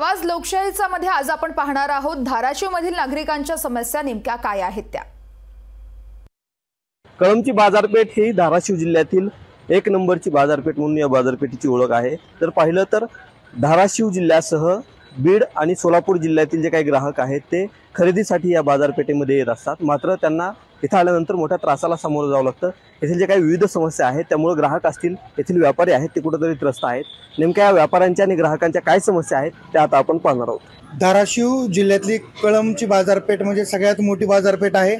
आवाज लोकशाहीचा मध्ये आज आपण पाहणार आहोत धाराशिव मधील नागरिकांच्या समस्या नेमक्या काय आहेत त्या। कळमची बाजारपेठ ही धाराशिव जिल्ह्यातील एक नंबरची बाजारपेठ म्हणून या बाजारपेठीची ओळख आहे। तर पाहिलं तर धाराशिव जिल्ह्यासह बीड आणि सोलापूर जिल्ह्यातील जे काही ग्राहक आहेत ते खरेदीसाठी या बाजारपेठेमध्ये येत असतात, मात्र त्यांना इथे आल्यानंतर मोठ्या त्रासाला सामोरं जावं लागतं। येथील जे काही विविध समस्या आहेत त्यामुळे ग्राहक असतील, येथील व्यापारी आहेत ते कुठेतरी त्रस्त आहेत। नेमक्या या व्यापाऱ्यांच्या आणि ग्राहकांच्या काय समस्या आहेत त्या आता आपण पाहणार आहोत। धाराशिव जिल्ह्यातली कळमची बाजारपेठ म्हणजे सगळ्यात मोठी बाजारपेठ आहे।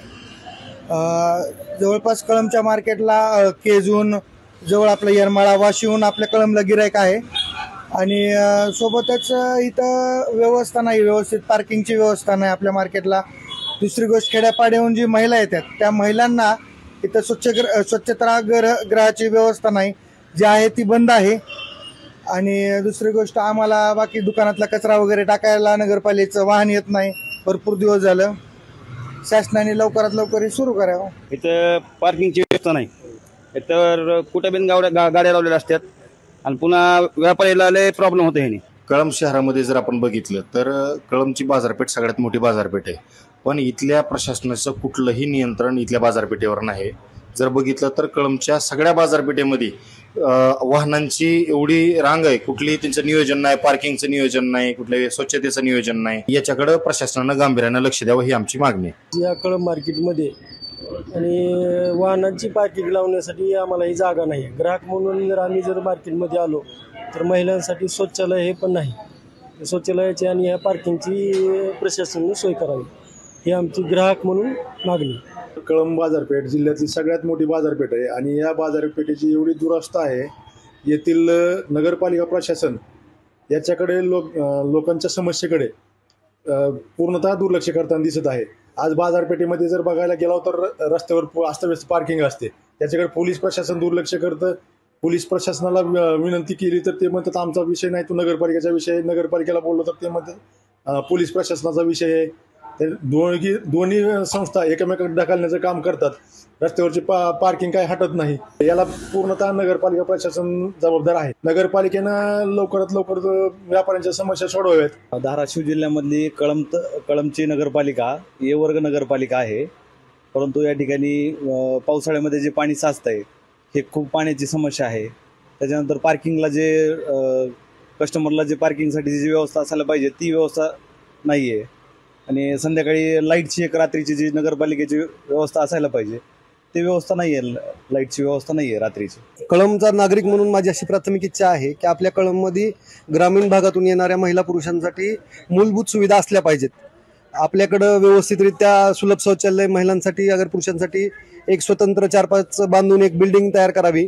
जवळपास कळमच्या मार्केटला केजून जवळ आपलं येरमाळा वाशिवून आपल्या कळमला गिराईक आहे आणि सोबतच इथं व्यवस्था नाही, व्यवस्थित पार्किंगची व्यवस्था नाही आपल्या मार्केटला। दुसरी गोष्ट खेड्यापाड्याहून जी महिला येतात त्या महिलांना इथं स्वच्छतागृहाची व्यवस्था नाही, जी आहे ती बंद आहे। आणि दुसरी गोष्ट आम्हाला बाकी दुकानातला कचरा वगैरे टाकायला नगरपालिकेचं वाहन येत नाही, भरपूर दिवस झालं। शासनाने लवकरात लवकर सुरू करावं। इथं पार्किंगची व्यवस्था नाही, तर कुठे बिन गाड्या लावलेल्या असतात आणि पुन्हा व्यापारीला लय प्रॉब्लेम होते ह्याने। कळम शहरामध्ये जर आपण बघितलं तर कळमची बाजारपेठ सगळ्यात मोठी बाजारपेठ आहे, पण इथल्या प्रशासनाचं कुठलंही नियंत्रण इथल्या बाजारपेठेवर नाही। जर बघितलं तर कळमच्या सगळ्या बाजारपेठेमध्ये वाहनांची एवढी रांग आहे, कुठलीही त्यांचं नियोजन नाही, पार्किंगचं नियोजन नाही, कुठल्याही स्वच्छतेचं नियोजन नाही। याच्याकडे प्रशासनानं गांभीर्यानं लक्ष द्यावं ही आमची मागणी आहे। या कळम मार्केटमध्ये आणि वाहनांची पार्किंग लावण्यासाठी आम्हाला ही जागा नाही आहे। ग्राहक म्हणून जर आम्ही मार्केटमध्ये आलो तर महिलांसाठी शौचालय हे पण नाही। शौचालयाची आणि ह्या पार्किंगची प्रशासनाने सोय करावी ही आमची ग्राहक म्हणून मागणी। कळम बाजारपेठ जिल्ह्यातली सगळ्यात मोठी बाजारपेठ आहे आणि या बाजारपेठेची एवढी दुरवस्था आहे, येथील नगरपालिका प्रशासन याच्याकडे लोकांच्या समस्येकडे पूर्णतः दुर्लक्ष करताना दिसत आहे। आज बाजारपेठेमध्ये जर बघायला गेलो तर रस्त्यावर अस्तव्यस्त पार्किंग असते, त्याच्याकडे पोलीस प्रशासन दुर्लक्ष करतं। पोलीस प्रशासनाला विनंती केली तर ते म्हणतात आमचा विषय नाही, तो नगरपालिकेचा विषय आहे। नगरपालिकेला बोललो तर ते म्हणतात पोलीस प्रशासनाचा विषय आहे। ते दोन्ही संस्था एकमेकांना ढकलण्याचं काम करतात। रस्त्यावरची पार्किंग काही हटत नाही, याला पूर्णतः नगरपालिका प्रशासन जबाबदार आहे। नगरपालिकेनं लवकरात लवकर व्यापाऱ्यांच्या समस्या सोडवाव्यात। धाराशिव जिल्ह्यामधली कळमची नगरपालिका ए वर्ग नगरपालिका आहे, परंतु या ठिकाणी पावसाळ्यामध्ये जे पाणी साचतंय हे खूप पाण्याची समस्या आहे। त्याच्यानंतर पार्किंगला जे कस्टमरला जे पार्किंगसाठी जी व्यवस्था असायला पाहिजे ती व्यवस्था नाही आहे आणि संध्याकाळी लाईटची एक रात्रीची जी नगरपालिकेची व्यवस्था असायला पाहिजे ती व्यवस्था नाही आहे, लाईटची व्यवस्था नाही आहे रात्रीची। कळमचा नागरिक म्हणून माझी अशी प्राथमिक इच्छा आहे की आपल्या कळममध्ये ग्रामीण भागातून येणाऱ्या महिला पुरुषांसाठी मूलभूत सुविधा असल्या पाहिजेत। आपल्याकडं व्यवस्थितरित्या सुलभ शौचालय महिलांसाठी अगर पुरुषांसाठी एक स्वतंत्र 4-5 बांधून एक बिल्डिंग तयार करावी।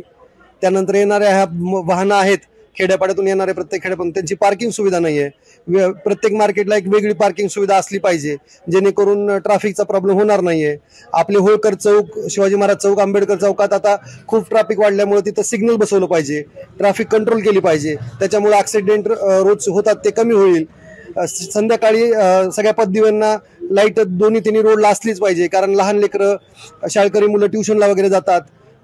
त्यानंतर येणाऱ्या ह्या वाहनं आहेत खेड्यापाड्यातून येणारे, प्रत्येक खेड्यापाड्यातून त्यांची पार्किंग सुविधा नाही आहे। प्रत्येक मार्केटला एक वेगळी पार्किंग सुविधा असली पाहिजे, जेणेकरून ट्रॅफिकचा प्रॉब्लेम होणार नाही आहे। आपले होळकर चौक, शिवाजी महाराज चौक, आंबेडकर चौकात आता खूप ट्रॅफिक वाढल्यामुळे तिथं सिग्नल बसवलं पाहिजे, ट्रॅफिक कंट्रोल केली पाहिजे, त्याच्यामुळे ॲक्सिडेंट रोज होतात ते कमी होईल। संध्याकाळी सगळ्या पदवींना लाईट दोन्ही तिन्ही रोडला असलीच पाहिजे, कारण लहान लेकरं, शाळकरी मुलं ट्युशनला वगैरे जातात,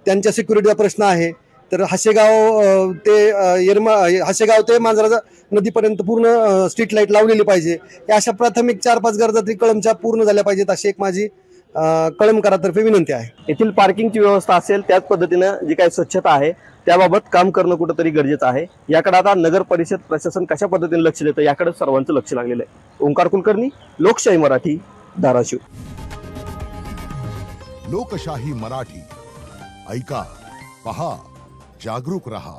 त्यांच्या सिक्युरिटीचा प्रश्न आहे। तर हाशेगाव ते मांजरा नदीपर्यंत पूर्ण स्ट्रीट लाईट लावलेली पाहिजे। या अशा प्राथमिक 4-5 गरजा तरी कळमच्या पूर्ण झाल्या पाहिजेत अशी एक माझी कळमकरातर्फे विनंती आहे। येथील पार्किंगची व्यवस्था असेल त्याच पद्धतीनं जी काही स्वच्छता आहे त्याबाबत काम करणं कुठेतरी गरजेचं आहे। याकडे आता नगर परिषद प्रशासन कशा पद्धतीने लक्ष देतं याकडे सर्वांचं लक्ष लागलेलं आहे। ओंकार कुलकर्णी, लोकशाही मराठी, धाराशिव। लोकशाही मराठी, ऐका, पहा, जागरूक रहा।